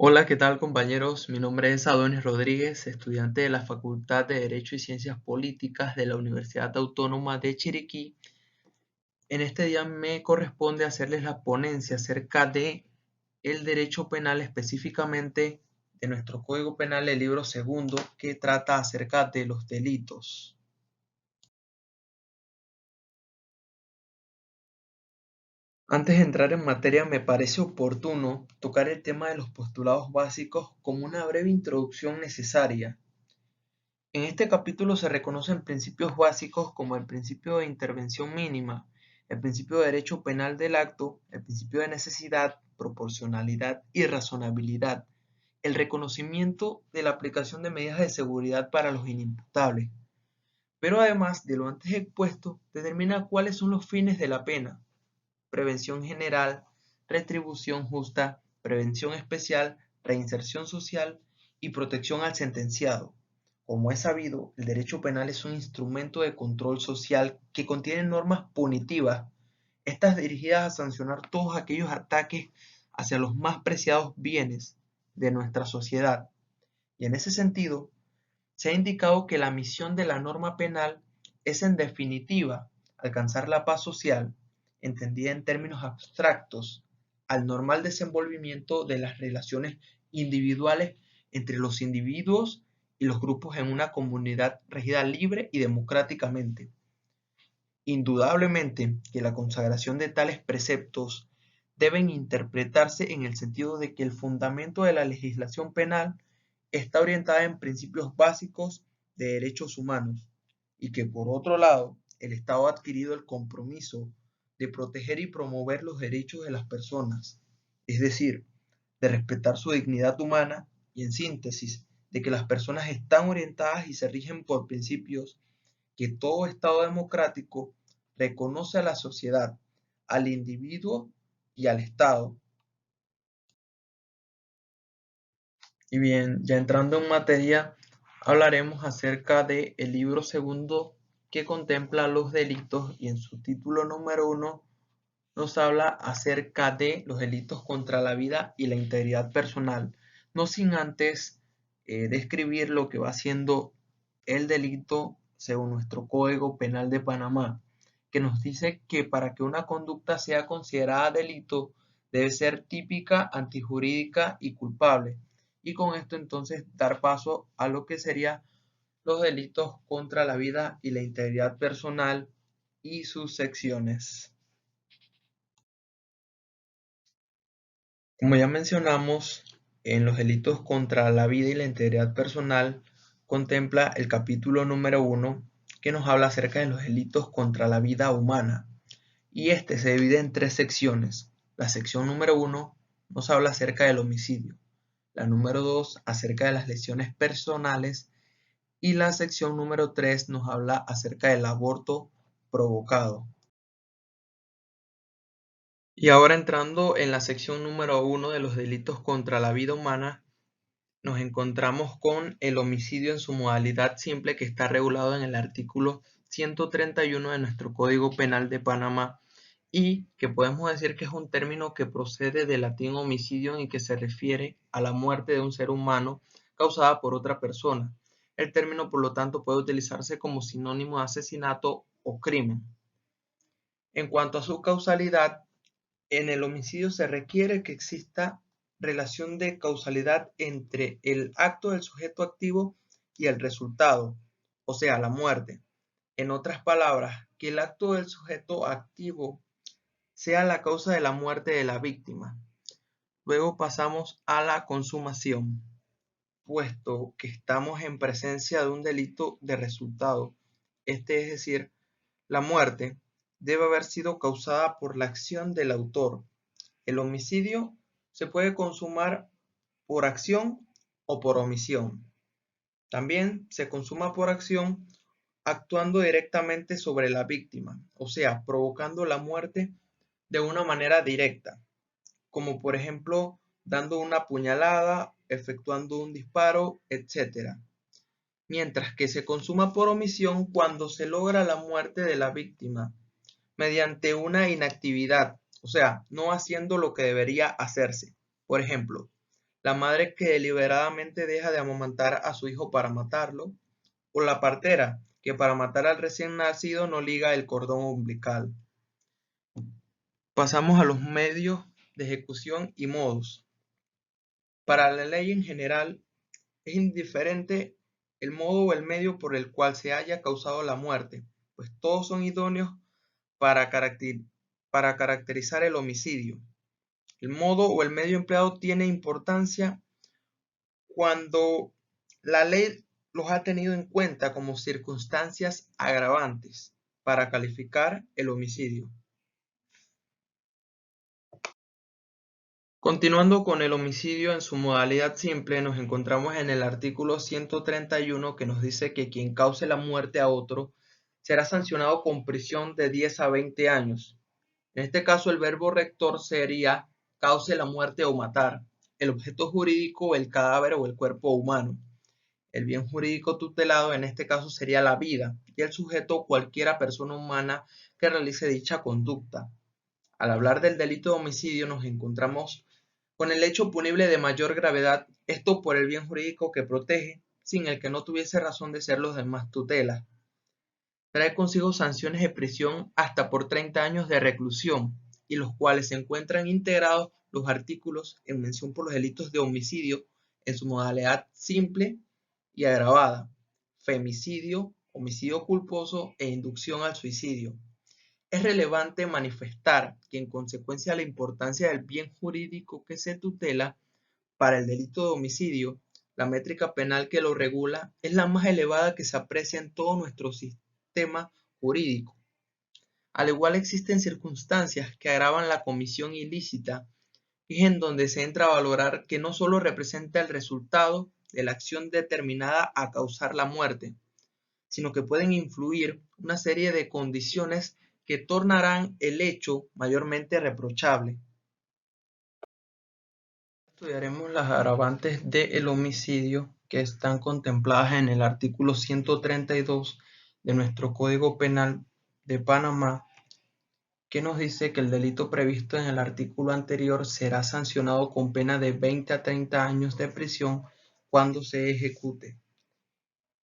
Hola, ¿qué tal compañeros? Mi nombre es Adonis Rodríguez, estudiante de la Facultad de Derecho y Ciencias Políticas de la Universidad Autónoma de Chiriquí. En este día me corresponde hacerles la ponencia acerca de el derecho penal, específicamente de nuestro Código Penal, el libro segundo, que trata acerca de los delitos. Antes de entrar en materia, me parece oportuno tocar el tema de los postulados básicos como una breve introducción necesaria. En este capítulo se reconocen principios básicos como el principio de intervención mínima, el principio de derecho penal del acto, el principio de necesidad, proporcionalidad y razonabilidad, el reconocimiento de la aplicación de medidas de seguridad para los inimputables. Pero además de lo antes expuesto, determina cuáles son los fines de la pena: prevención general, retribución justa, prevención especial, reinserción social y protección al sentenciado. Como es sabido, el derecho penal es un instrumento de control social que contiene normas punitivas, estas dirigidas a sancionar todos aquellos ataques hacia los más preciados bienes de nuestra sociedad. Y en ese sentido, se ha indicado que la misión de la norma penal es, en definitiva, alcanzar la paz social, entendida en términos abstractos, al normal desenvolvimiento de las relaciones individuales entre los individuos y los grupos en una comunidad regida libre y democráticamente. Indudablemente que la consagración de tales preceptos deben interpretarse en el sentido de que el fundamento de la legislación penal está orientada en principios básicos de derechos humanos y que, por otro lado, el Estado ha adquirido el compromiso de proteger y promover los derechos de las personas, es decir, de respetar su dignidad humana y, en síntesis, de que las personas están orientadas y se rigen por principios que todo Estado democrático reconoce a la sociedad, al individuo y al Estado. Y bien, ya entrando en materia, hablaremos acerca del libro segundo, que contempla los delitos, y en su título número 1 nos habla acerca de los delitos contra la vida y la integridad personal, no sin antes describir lo que va siendo el delito según nuestro Código Penal de Panamá, que nos dice que para que una conducta sea considerada delito debe ser típica, antijurídica y culpable. Y con esto entonces dar paso a lo que serían los delitos contra la vida y la integridad personal y sus secciones. Como ya mencionamos, en los delitos contra la vida y la integridad personal contempla el capítulo número 1, que nos habla acerca de los delitos contra la vida humana. Y este se divide en tres secciones. La sección número 1 nos habla acerca del homicidio, la número 2 acerca de las lesiones personales y la sección número 3 nos habla acerca del aborto provocado. Y ahora, entrando en la sección número 1 de los delitos contra la vida humana, nos encontramos con el homicidio en su modalidad simple, que está regulado en el artículo 131 de nuestro Código Penal de Panamá, y que podemos decir que es un término que procede del latín homicidio y que se refiere a la muerte de un ser humano causada por otra persona. El término, por lo tanto, puede utilizarse como sinónimo de asesinato o crimen. En cuanto a su causalidad, en el homicidio se requiere que exista relación de causalidad entre el acto del sujeto activo y el resultado, o sea, la muerte. En otras palabras, que el acto del sujeto activo sea la causa de la muerte de la víctima. Luego pasamos a la consumación, puesto que estamos en presencia de un delito de resultado. Este es decir, la muerte debe haber sido causada por la acción del autor. El homicidio se puede consumar por acción o por omisión. También se consuma por acción actuando directamente sobre la víctima, o sea, provocando la muerte de una manera directa, como por ejemplo dando una puñalada, efectuando un disparo, etc. Mientras que se consuma por omisión cuando se logra la muerte de la víctima mediante una inactividad, o sea, no haciendo lo que debería hacerse. Por ejemplo, la madre que deliberadamente deja de amamantar a su hijo para matarlo, o la partera que para matar al recién nacido no liga el cordón umbilical. Pasamos a los medios de ejecución y modos. Para la ley en general, es indiferente el modo o el medio por el cual se haya causado la muerte, pues todos son idóneos para caracterizar el homicidio. El modo o el medio empleado tiene importancia cuando la ley los ha tenido en cuenta como circunstancias agravantes para calificar el homicidio. Continuando con el homicidio en su modalidad simple, nos encontramos en el artículo 131 que nos dice que quien cause la muerte a otro será sancionado con prisión de 10 a 20 años. En este caso, el verbo rector sería cause la muerte o matar, el objeto jurídico, el cadáver o el cuerpo humano. El bien jurídico tutelado en este caso sería la vida y el sujeto cualquiera persona humana que realice dicha conducta. Al hablar del delito de homicidio nos encontramos con el hecho punible de mayor gravedad, esto por el bien jurídico que protege, sin el que no tuviese razón de ser los demás tutelas. Trae consigo sanciones de prisión hasta por 30 años de reclusión, y los cuales se encuentran integrados los artículos en mención por los delitos de homicidio en su modalidad simple y agravada, femicidio, homicidio culposo e inducción al suicidio. Es relevante manifestar que en consecuencia de la importancia del bien jurídico que se tutela para el delito de homicidio, la métrica penal que lo regula es la más elevada que se aprecia en todo nuestro sistema jurídico. Al igual existen circunstancias que agravan la comisión ilícita y es en donde se entra a valorar que no solo representa el resultado de la acción determinada a causar la muerte, sino que pueden influir una serie de condiciones que tornarán el hecho mayormente reprochable. Estudiaremos las agravantes del homicidio que están contempladas en el artículo 132 de nuestro Código Penal de Panamá, que nos dice que el delito previsto en el artículo anterior será sancionado con pena de 20 a 30 años de prisión cuando se ejecute.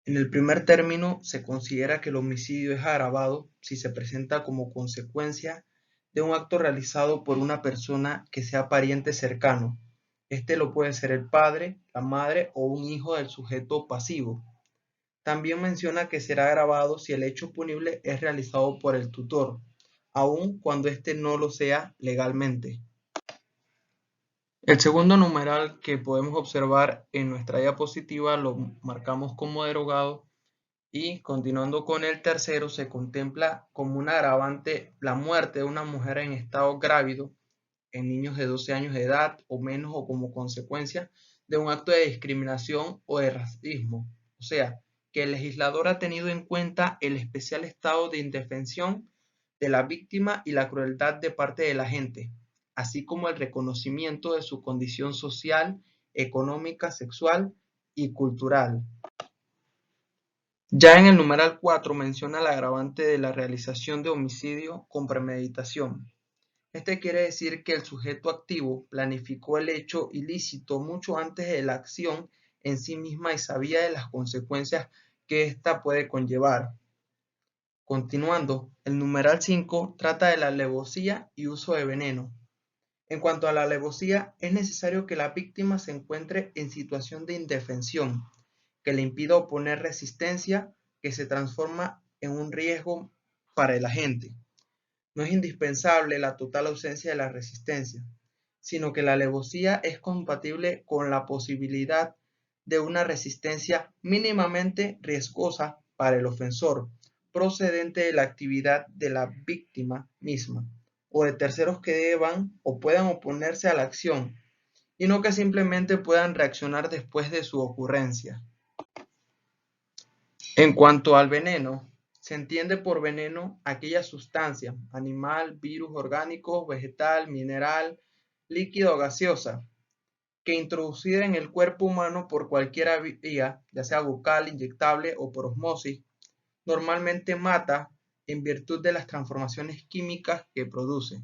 En el primer término, se considera que el homicidio es agravado si se presenta como consecuencia de un acto realizado por una persona que sea pariente cercano. Este lo puede ser el padre, la madre o un hijo del sujeto pasivo. También menciona que será agravado si el hecho punible es realizado por el tutor, aun cuando éste no lo sea legalmente. El segundo numeral que podemos observar en nuestra diapositiva lo marcamos como derogado. Y continuando con el tercero, se contempla como un agravante la muerte de una mujer en estado grávido en niños de 12 años de edad o menos o como consecuencia de un acto de discriminación o de racismo. O sea, que el legislador ha tenido en cuenta el especial estado de indefensión de la víctima y la crueldad de parte de la gente, así como el reconocimiento de su condición social, económica, sexual y cultural. Ya en el numeral 4 menciona el agravante de la realización de homicidio con premeditación. Este quiere decir que el sujeto activo planificó el hecho ilícito mucho antes de la acción en sí misma y sabía de las consecuencias que ésta puede conllevar. Continuando, el numeral 5 trata de la alevosía y uso de veneno. En cuanto a la alevosía, es necesario que la víctima se encuentre en situación de indefensión, que le impida oponer resistencia, que se transforma en un riesgo para el agente. No es indispensable la total ausencia de la resistencia, sino que la alevosía es compatible con la posibilidad de una resistencia mínimamente riesgosa para el ofensor, procedente de la actividad de la víctima misma o de terceros que deban o puedan oponerse a la acción, y no que simplemente puedan reaccionar después de su ocurrencia. En cuanto al veneno, se entiende por veneno aquella sustancia, animal, virus, orgánico, vegetal, mineral, líquido o gaseosa, que introducida en el cuerpo humano por cualquier vía, ya sea bucal, inyectable o por osmosis, normalmente mata en virtud de las transformaciones químicas que produce.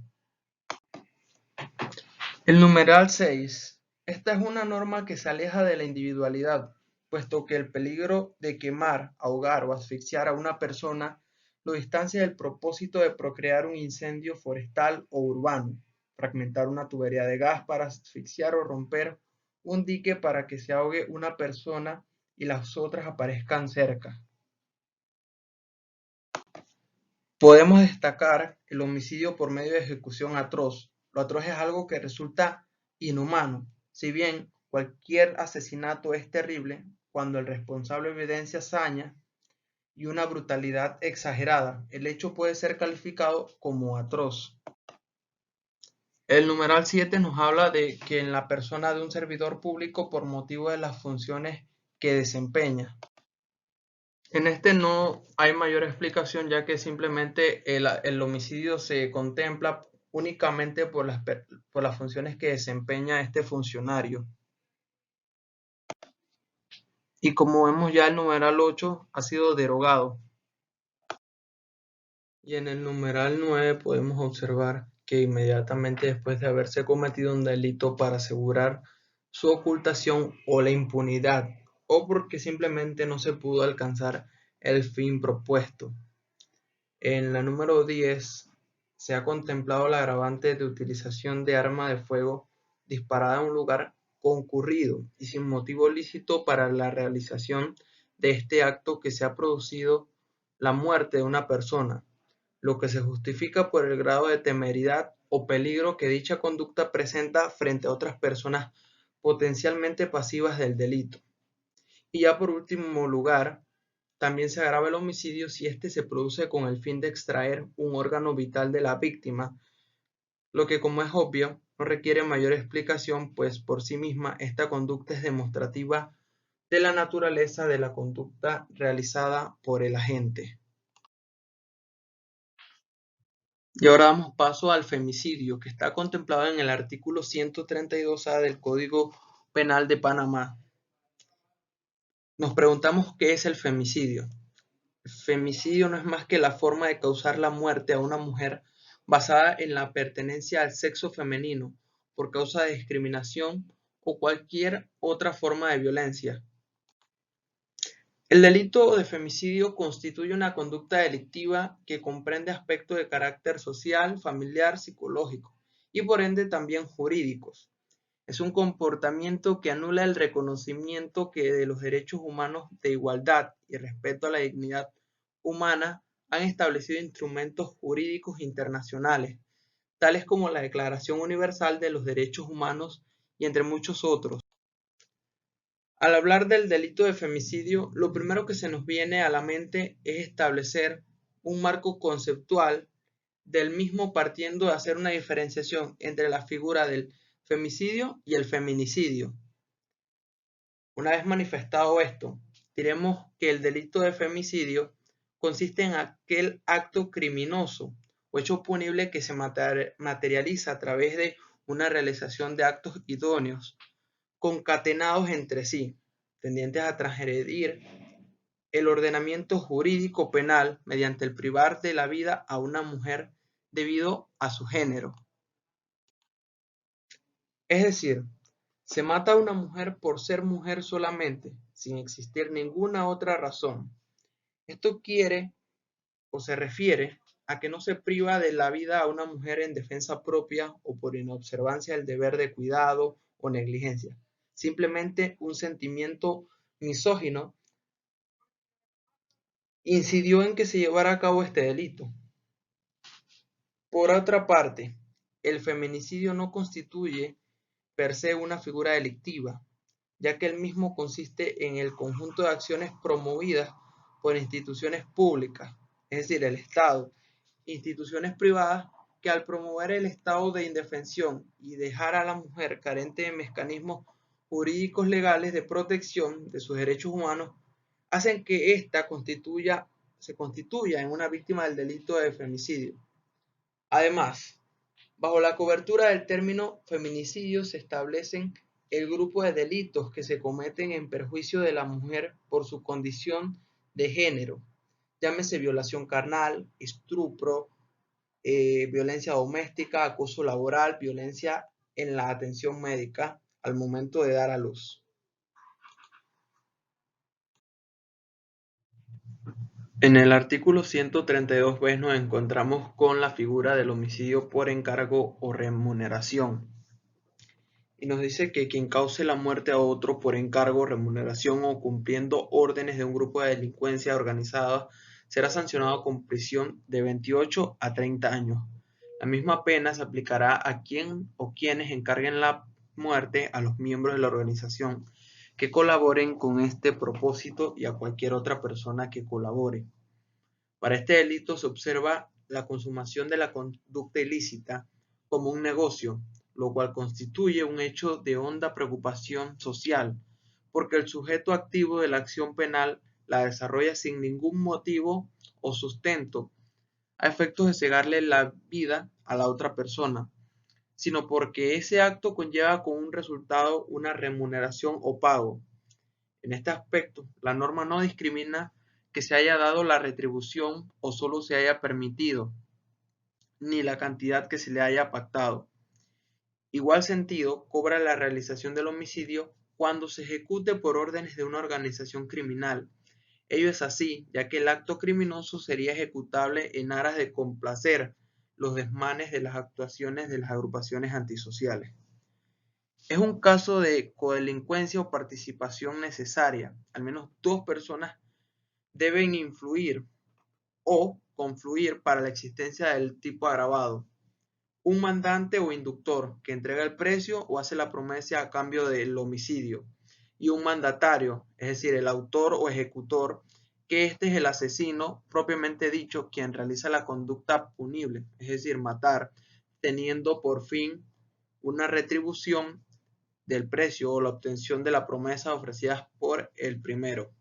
El numeral 6 Esta es una norma que se aleja de la individualidad, puesto que el peligro de quemar, ahogar o asfixiar a una persona lo distancia del propósito de procrear un incendio forestal o urbano, fragmentar una tubería de gas para asfixiar o romper un dique para que se ahogue una persona y las otras aparezcan cerca. Podemos destacar el homicidio por medio de ejecución atroz. Lo atroz es algo que resulta inhumano. Si bien cualquier asesinato es terrible, cuando el responsable evidencia hazaña y una brutalidad exagerada, el hecho puede ser calificado como atroz. El numeral 7 nos habla de que en la persona de un servidor público por motivo de las funciones que desempeña. En este no hay mayor explicación, ya que simplemente el homicidio se contempla únicamente por las funciones que desempeña este funcionario. Y como vemos ya el numeral 8 ha sido derogado. Y en el numeral 9 podemos observar que inmediatamente después de haberse cometido un delito para asegurar su ocultación o la impunidad, o porque simplemente no se pudo alcanzar el fin propuesto. En la número 10 se ha contemplado la agravante de utilización de arma de fuego disparada en un lugar concurrido y sin motivo lícito para la realización de este acto que se ha producido la muerte de una persona, lo que se justifica por el grado de temeridad o peligro que dicha conducta presenta frente a otras personas potencialmente pasivas del delito. Y ya por último lugar, también se agrava el homicidio si éste se produce con el fin de extraer un órgano vital de la víctima, lo que, como es obvio, no requiere mayor explicación, pues por sí misma esta conducta es demostrativa de la naturaleza de la conducta realizada por el agente. Y ahora damos paso al femicidio, que está contemplado en el artículo 132A del Código Penal de Panamá. Nos preguntamos qué es el femicidio. El femicidio no es más que la forma de causar la muerte a una mujer basada en la pertenencia al sexo femenino por causa de discriminación o cualquier otra forma de violencia. El delito de femicidio constituye una conducta delictiva que comprende aspectos de carácter social, familiar, psicológico y por ende también jurídicos. Es un comportamiento que anula el reconocimiento que de los derechos humanos de igualdad y respeto a la dignidad humana han establecido instrumentos jurídicos internacionales, tales como la Declaración Universal de los Derechos Humanos y entre muchos otros. Al hablar del delito de femicidio, lo primero que se nos viene a la mente es establecer un marco conceptual del mismo, partiendo de hacer una diferenciación entre la figura del femicidio y el feminicidio. Una vez manifestado esto, diremos que el delito de femicidio consiste en aquel acto criminoso o hecho punible que se materializa a través de una realización de actos idóneos concatenados entre sí, tendientes a transgredir el ordenamiento jurídico penal mediante el privar de la vida a una mujer debido a su género. Es decir, se mata a una mujer por ser mujer solamente, sin existir ninguna otra razón. Esto quiere o se refiere a que no se priva de la vida a una mujer en defensa propia o por inobservancia del deber de cuidado o negligencia. Simplemente un sentimiento misógino incidió en que se llevara a cabo este delito. Por otra parte, el feminicidio no constituye per se una figura delictiva, ya que el mismo consiste en el conjunto de acciones promovidas por instituciones públicas, es decir, el Estado, instituciones privadas que al promover el estado de indefensión y dejar a la mujer carente de mecanismos jurídicos legales de protección de sus derechos humanos, hacen que ésta se constituya en una víctima del delito de femicidio. Además, bajo la cobertura del término feminicidio se establecen el grupo de delitos que se cometen en perjuicio de la mujer por su condición de género, llámese violación carnal, estupro, violencia doméstica, acoso laboral, violencia en la atención médica, al momento de dar a luz. En el artículo 132b nos encontramos con la figura del homicidio por encargo o remuneración. Y nos dice que quien cause la muerte a otro por encargo, remuneración o cumpliendo órdenes de un grupo de delincuencia organizada será sancionado con prisión de 28 a 30 años. La misma pena se aplicará a quien o quienes encarguen la muerte a los miembros de la organización que colaboren con este propósito y a cualquier otra persona que colabore. Para este delito se observa la consumación de la conducta ilícita como un negocio, lo cual constituye un hecho de honda preocupación social, porque el sujeto activo de la acción penal la desarrolla sin ningún motivo o sustento a efectos de cegarle la vida a la otra persona, sino porque ese acto conlleva con un resultado una remuneración o pago. En este aspecto, la norma no discrimina que se haya dado la retribución o solo se haya permitido, ni la cantidad que se le haya pactado. Igual sentido cobra la realización del homicidio cuando se ejecute por órdenes de una organización criminal. Ello es así, ya que el acto criminoso sería ejecutable en aras de complacer los desmanes de las actuaciones de las agrupaciones antisociales. Es un caso de codelincuencia o participación necesaria. Al menos dos personas deben influir o confluir para la existencia del tipo agravado. Un mandante o inductor que entrega el precio o hace la promesa a cambio del homicidio. Y un mandatario, es decir, el autor o ejecutor, que este es el asesino propiamente dicho, quien realiza la conducta punible, es decir, matar, teniendo por fin una retribución del precio o la obtención de la promesa ofrecidas por el primero.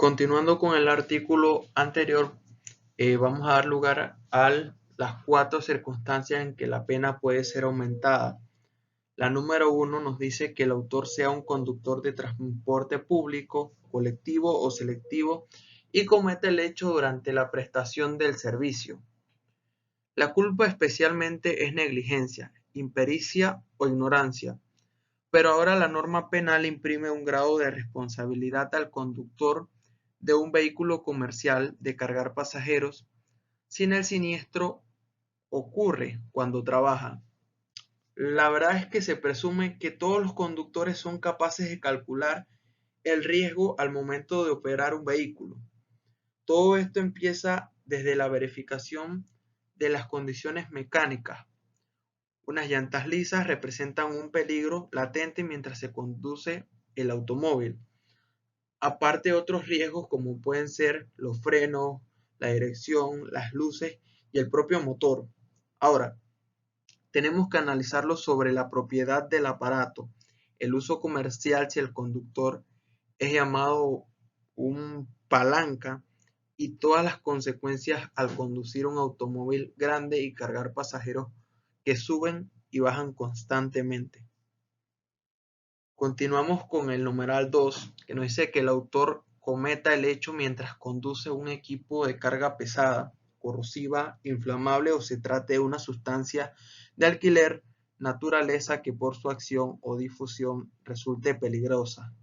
Continuando con el artículo anterior, vamos a dar lugar a las cuatro circunstancias en que la pena puede ser aumentada. La número 1 nos dice que el autor sea un conductor de transporte público, colectivo o selectivo y cometa el hecho durante la prestación del servicio. La culpa especialmente es negligencia, impericia o ignorancia, pero ahora la norma penal imprime un grado de responsabilidad al conductor de un vehículo comercial de cargar pasajeros sin el siniestro ocurre cuando trabaja. La verdad es que se presume que todos los conductores son capaces de calcular el riesgo al momento de operar un vehículo. Todo esto empieza desde la verificación de las condiciones mecánicas. Unas llantas lisas representan un peligro latente mientras se conduce el automóvil. Aparte otros riesgos como pueden ser los frenos, la dirección, las luces y el propio motor. Ahora, tenemos que analizarlo sobre la propiedad del aparato, el uso comercial si el conductor es llamado un palanca y todas las consecuencias al conducir un automóvil grande y cargar pasajeros que suben y bajan constantemente. Continuamos con el numeral 2, que nos dice que el autor cometa el hecho mientras conduce un equipo de carga pesada, corrosiva, inflamable o se trate de una sustancia de alquiler naturaleza que por su acción o difusión resulte peligrosa.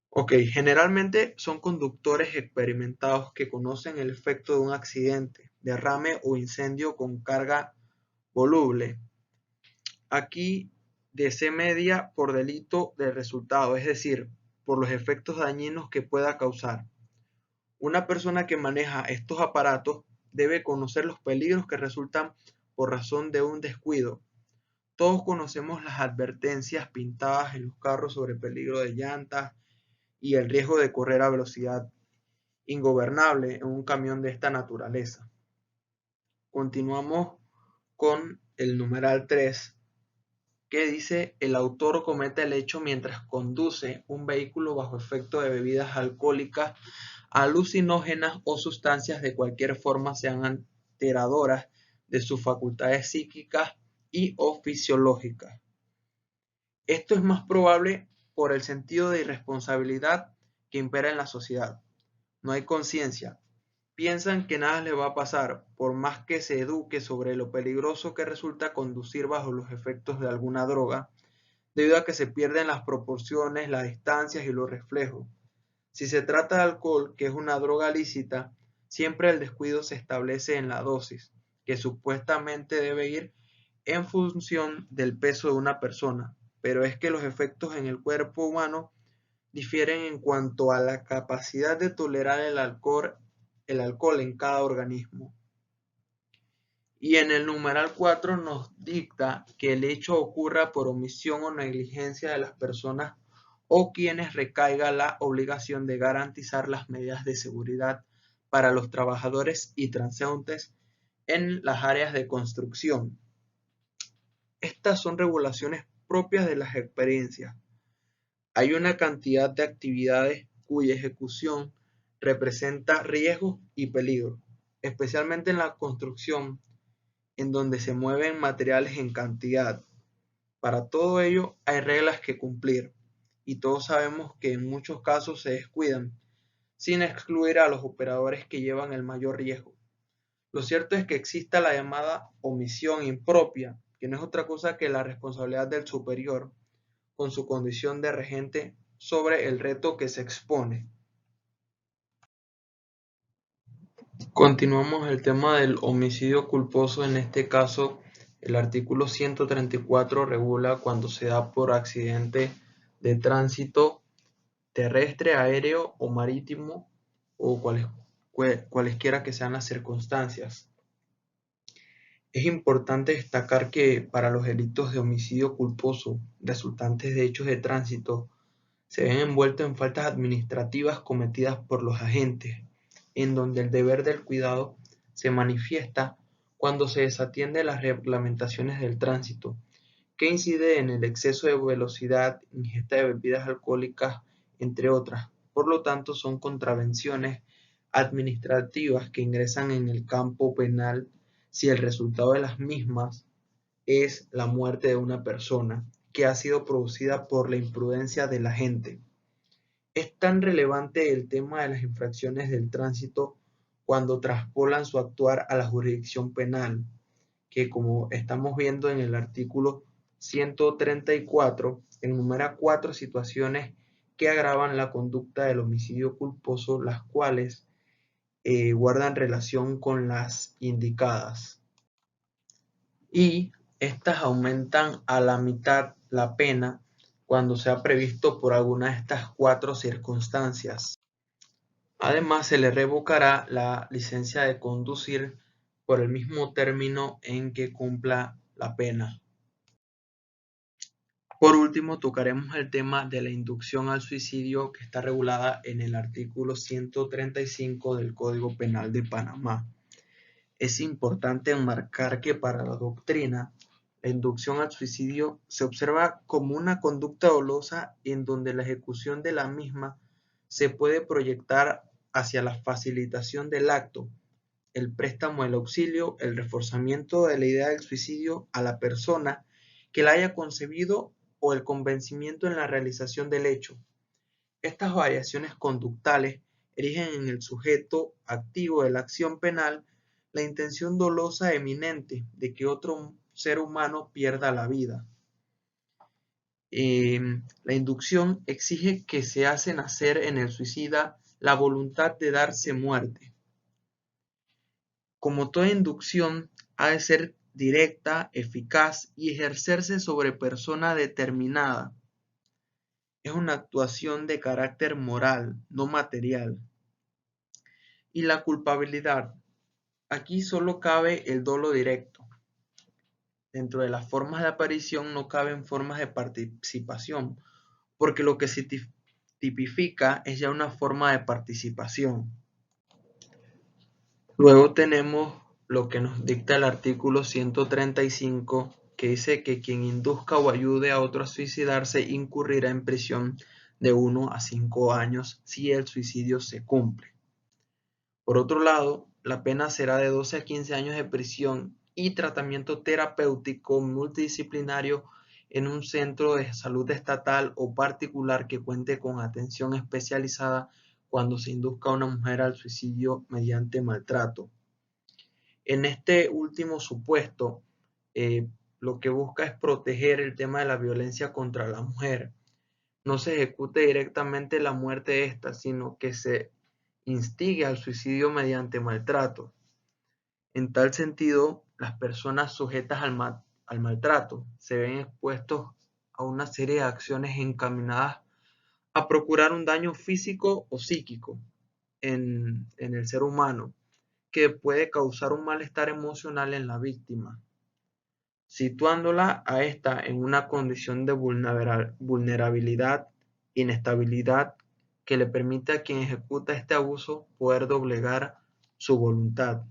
Ok, generalmente son conductores experimentados que conocen el efecto de un accidente, derrame o incendio con carga voluble. Aquí de C media por delito del resultado, es decir, por los efectos dañinos que pueda causar. Una persona que maneja estos aparatos debe conocer los peligros que resultan por razón de un descuido. Todos conocemos las advertencias pintadas en los carros sobre el peligro de llantas y el riesgo de correr a velocidad ingobernable en un camión de esta naturaleza. Continuamos con el numeral 3, que dice el autor comete el hecho mientras conduce un vehículo bajo efecto de bebidas alcohólicas, alucinógenas o sustancias de cualquier forma sean alteradoras de sus facultades psíquicas y o fisiológicas. Esto es más probable por el sentido de irresponsabilidad que impera en la sociedad. No hay conciencia. Piensan que nada les va a pasar, por más que se eduque sobre lo peligroso que resulta conducir bajo los efectos de alguna droga, debido a que se pierden las proporciones, las distancias y los reflejos. Si se trata de alcohol, que es una droga lícita, siempre el descuido se establece en la dosis, que supuestamente debe ir en función del peso de una persona, pero es que los efectos en el cuerpo humano difieren en cuanto a la capacidad de tolerar el alcohol en cada organismo. Y en el numeral 4 nos dicta que el hecho ocurra por omisión o negligencia de las personas o quienes recaiga la obligación de garantizar las medidas de seguridad para los trabajadores y transeúntes en las áreas de construcción. Estas son regulaciones propias de las experiencias. Hay una cantidad de actividades cuya ejecución representa riesgos y peligros, especialmente en la construcción, en donde se mueven materiales en cantidad. Para todo ello hay reglas que cumplir, y todos sabemos que en muchos casos se descuidan, sin excluir a los operadores que llevan el mayor riesgo. Lo cierto es que exista la llamada omisión impropia, que no es otra cosa que la responsabilidad del superior, con su condición de regente sobre el reto que se expone. Continuamos el tema del homicidio culposo. En este caso, el artículo 134 regula cuando se da por accidente de tránsito terrestre, aéreo o marítimo o cualesquiera que sean las circunstancias. Es importante destacar que para los delitos de homicidio culposo resultantes de hechos de tránsito se ven envueltos en faltas administrativas cometidas por los agentes, en donde el deber del cuidado se manifiesta cuando se desatiende las reglamentaciones del tránsito, que incide en el exceso de velocidad, ingesta de bebidas alcohólicas, entre otras. Por lo tanto, son contravenciones administrativas que ingresan en el campo penal si el resultado de las mismas es la muerte de una persona que ha sido producida por la imprudencia del agente. Es tan relevante el tema de las infracciones del tránsito cuando traspolan su actuar a la jurisdicción penal, que como estamos viendo en el artículo 134, enumera 4 situaciones que agravan la conducta del homicidio culposo, las cuales guardan relación con las indicadas. Y estas aumentan a la mitad la pena cuando sea previsto por alguna de estas 4 circunstancias. Además, se le revocará la licencia de conducir por el mismo término en que cumpla la pena. Por último, tocaremos el tema de la inducción al suicidio, que está regulada en el artículo 135 del Código Penal de Panamá. Es importante enmarcar que para la doctrina, la inducción al suicidio se observa como una conducta dolosa en donde la ejecución de la misma se puede proyectar hacia la facilitación del acto, el préstamo del auxilio, el reforzamiento de la idea del suicidio a la persona que la haya concebido o el convencimiento en la realización del hecho. Estas variaciones conductales erigen en el sujeto activo de la acción penal la intención dolosa eminente de que otro ser humano pierda la vida. La inducción exige que se hace nacer en el suicida la voluntad de darse muerte. Como toda inducción, ha de ser directa, eficaz y ejercerse sobre persona determinada. Es una actuación de carácter moral, no material. Y la culpabilidad. Aquí solo cabe el dolo directo. Dentro de las formas de aparición no caben formas de participación, porque lo que se tipifica es ya una forma de participación. Luego tenemos lo que nos dicta el artículo 135, que dice que quien induzca o ayude a otro a suicidarse incurrirá en prisión de 1 a 5 años si el suicidio se cumple. Por otro lado, la pena será de 12 a 15 años de prisión y tratamiento terapéutico multidisciplinario en un centro de salud estatal o particular que cuente con atención especializada cuando se induzca a una mujer al suicidio mediante maltrato. En este último supuesto, lo que busca es proteger el tema de la violencia contra la mujer. No se ejecute directamente la muerte de esta, sino que se instigue al suicidio mediante maltrato. En tal sentido, las personas sujetas al maltrato se ven expuestos a una serie de acciones encaminadas a procurar un daño físico o psíquico en el ser humano, que puede causar un malestar emocional en la víctima, situándola a esta en una condición de vulnerabilidad, inestabilidad, que le permite a quien ejecuta este abuso poder doblegar su voluntad.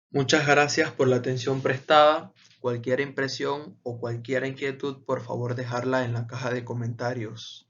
Muchas gracias por la atención prestada. Cualquier impresión o cualquier inquietud, por favor dejarla en la caja de comentarios.